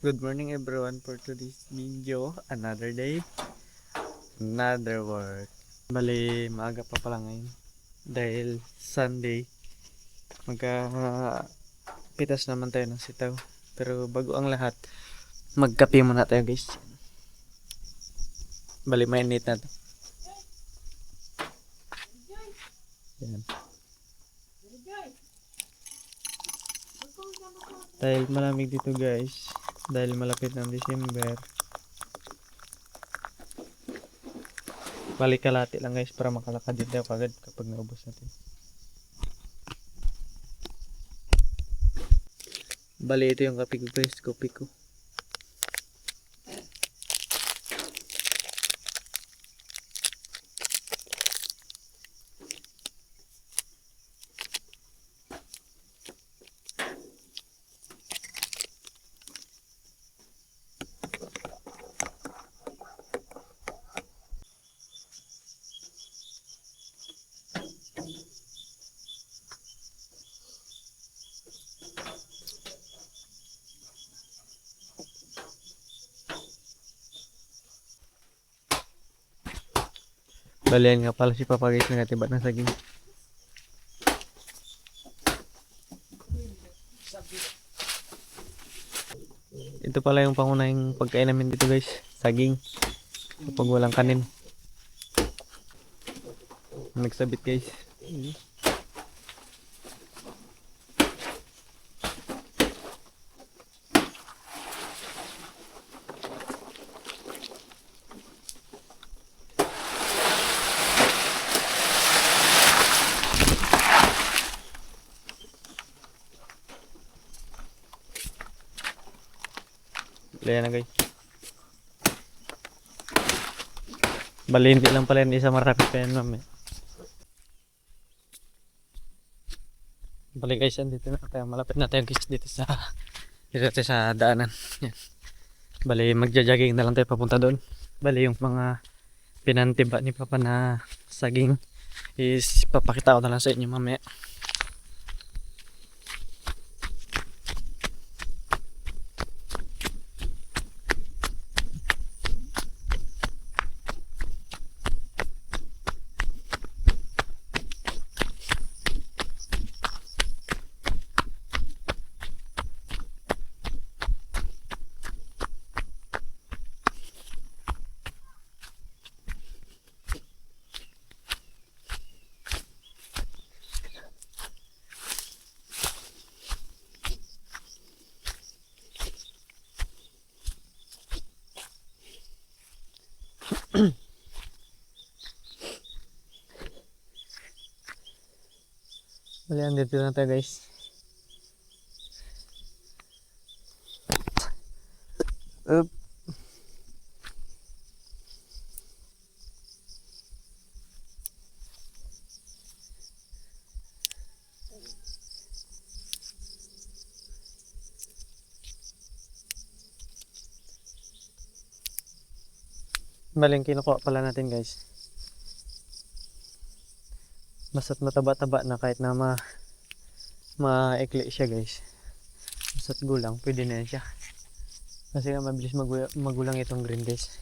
Good morning everyone for today's video. Another day, another work. Bali, maaga pa pala ngayon. Dahil Sunday, magka-pitas naman tayo ng sitaw. Pero bago ang lahat, magkape muna tayo guys. Bali, mainit na to. Yan. Dahil malamig dito guys. Dahil malapit ng December. Balik kalati lang guys para makalakad din tayo kagad kapag naubos natin. Bali ito yung kape ko guys, kopi ko. Balian nga pala si Papa guys, nagatiba ng saging. Ito pala yung pangunahing pagkain namin dito guys, saging. Kapag walang kanin. Nagsabit guys. Ayan na guys. Bali hindi lang pala yung isa marapit pa yan mami. Bali guys, dito na tayo. Malapit na tayo guys dito sa daanan. Yan. Bali magja-jogging na lang tayo papunta doon. Bali yung mga pinantiba ni Papa na saging is papakita ko na lang sa inyo mamaya. Bali andito na tayo guys. Up. Baling kinukuha pala natin guys. Basta't mataba-taba na kahit na maikli siya guys. Basta't gulang, pwede na yan siya. Kasi nga mabilis magulang itong green guys.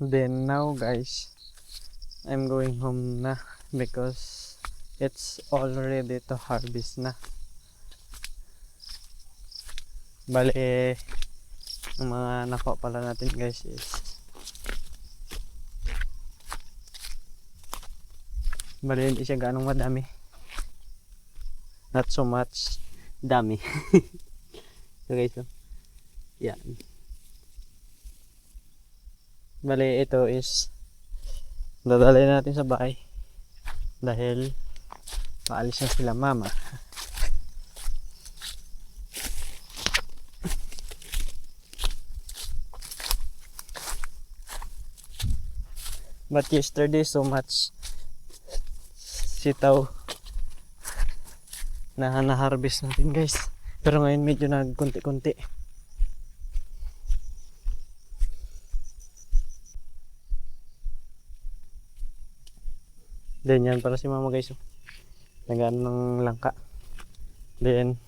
Then now guys, I'm going home na because it's already to harvest na. Bali, ang mga nakuha pala natin guys is bali hindi siya ganong madami. Not so much dami. So guys, so, yan. Bali ito is dadalhin natin sa bahay dahil paalis na sila mama. But yesterday so much sitaw na na-harvest natin guys. Pero ngayon medyo nagkunti-kunti. Then yan para si mama guys. Nagaan ng langka. Then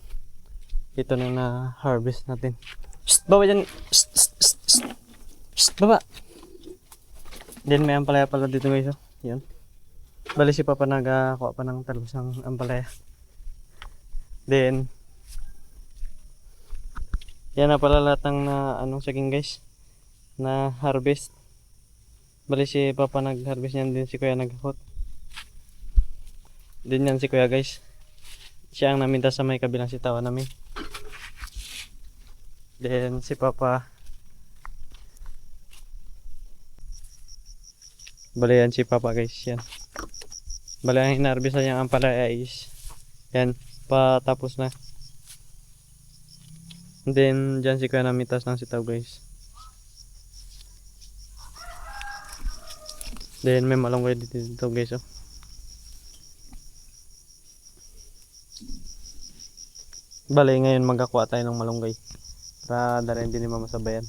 ito na na-harvest natin. Psst, baba dyan. Psst, psst, psst, psst. Psst, baba. Then may ampalaya pala dito guys. Yan. Bali si Papa nagakuha pa ng talbosang ampalaya. Then yan na pala lahat ng saging guys na harvest. Bali si Papa nag-harvest niyan, din si Kuya naghakot. Din yan si Kuya guys. Siya ang naminta sa may kabilang sitawan namin. Then si Papa, bali yan si Papa guys, yan. Bali ang hinarvest niyang ampalaya is yan, patapos na. And then dyan si Kuya namitas ng sitaw guys. Then may malunggay dito guys. Bali ngayon magkakuha tayo ng malunggay para dalhin din ni Mama sa bayan.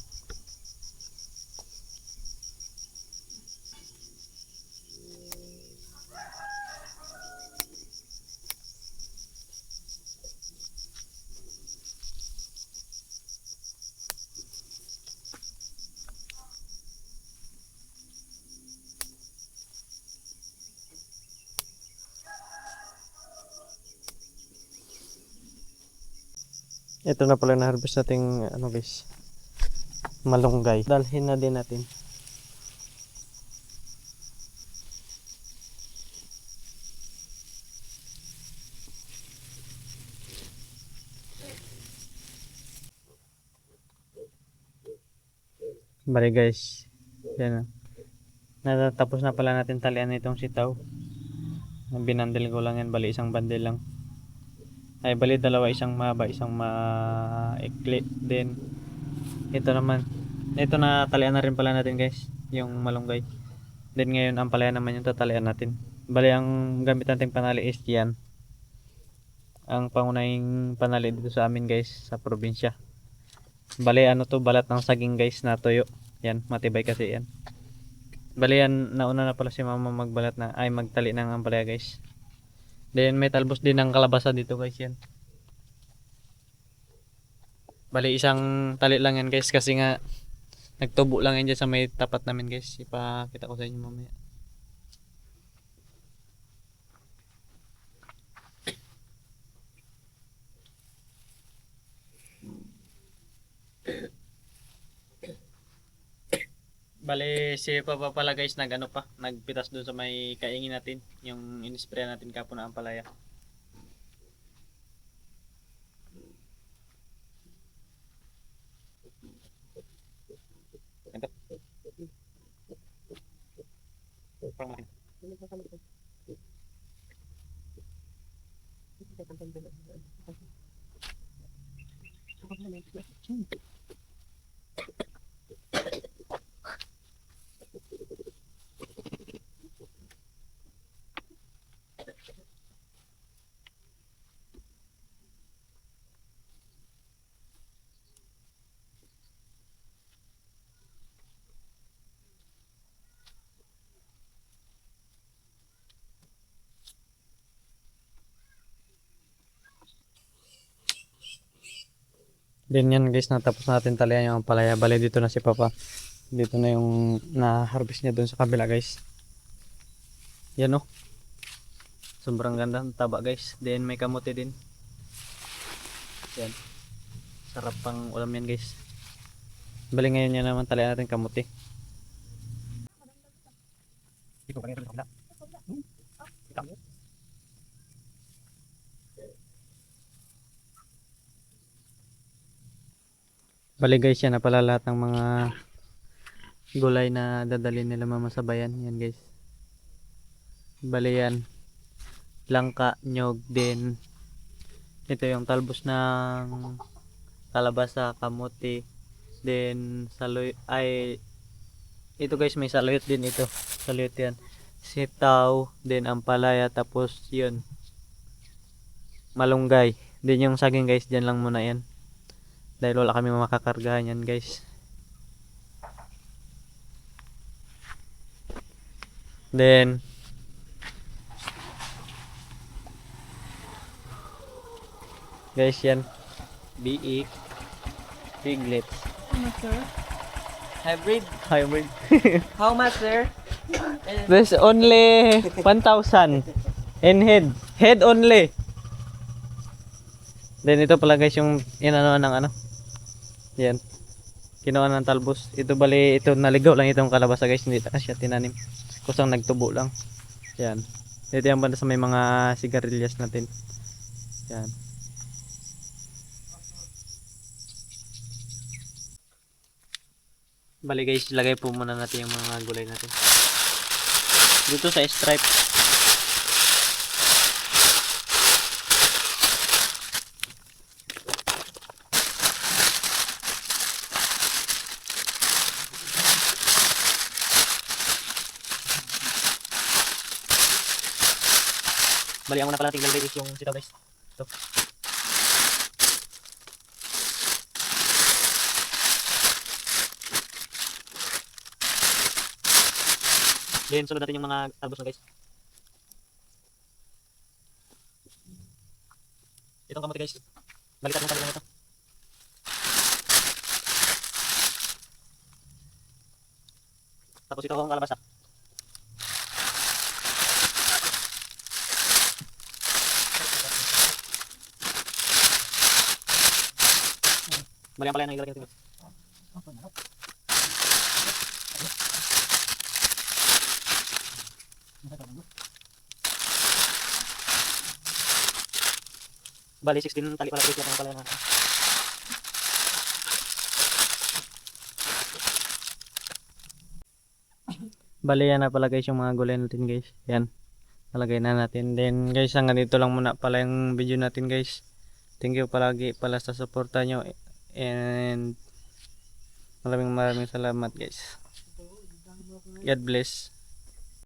Ito na pala na-harvest nating guys, malunggay. Dalhin na din natin. Bali guys, yan na. Natapos na pala natin talian itong sitaw. Binandil ko lang yan, bali isang bandil lang. Ay bali dalawa, isang mahaba, isang maikli. Then ito naman, ito na talian na rin pala natin guys, yung malunggay. Then ngayon ang palaya naman yung tatalian natin. Bali ang gamit nating panali is yan, ang pangunahing panali dito sa amin guys sa probinsya. Bali to, balat ng saging guys na tuyo. Yan, matibay kasi yan. Bali yan, nauna na pala si Mama magbalat na, ay magtali ng ampalaya guys. Then may talbos din ng kalabasa dito guys yan. Bali isang tali lang yan guys kasi nga nagtubo lang yan dyan sa may tapat namin guys. Ipakita ko sa inyo mamaya. Bali si Papa pala guys nagpitas doon sa may kaingin natin, yung in-spray natin kapon na ampalaya. Then yan guys, natapos natin talian yung ampalaya. Bali dito na si Papa. Dito na yung na-harvest niya doon sa kabila guys. Yan sobrang ganda ng taba guys. Then may kamote din. Yan. Sarap pang ulam yan guys. Bali ngayon yan naman talian natin kamote. Bali guys, yan na pala lahat ng mga gulay na dadalhin nila Mama sa bayan. Yan guys. Bali yan, langka, nyog, din ito yung talbos ng kalabasa, kamote, then saloy, ay ito guys, may saluyot din ito. Saluyot yan. Sitaw, then ampalaya, tapos yun, malunggay. Then yung saging guys, dyan lang muna yan. Dahil wala kami makakargahan yan guys. Then guys yan, biik, piglets, How much, sir? Hybrid. hybrid. How much, sir? There's only 1,000 in head only. Then ito pala guys yung inano ng ano, yan, kinuha ng talbos. Ito bali, ito naligaw lang itong kalabasa guys, hindi na siya tinanim, kusang nagtubo lang. Yan, ito yung banda sa may mga sigarilyas natin. Yan, bali guys, lagay po muna natin yung mga gulay natin dito sa stripe. Bali, ang una pala natin ilalagay is yung sitaw guys. Ito. Then, sunod natin yung mga talbos na guys. Itong kamote guys. Balikat yung talbos na ito. Tapos ito ang kalabasa. Bali, ang pala yung ilalagay natin guys. Bali, 16 tali pala guys lang pala natin. Bali, yan na pala guys yung mga gulay natin guys. Yan, nalagay na natin. Then guys, hanggang dito lang muna pala yung video natin guys. Thank you palagi pala sa suporta nyo. And maraming salamat guys. God bless.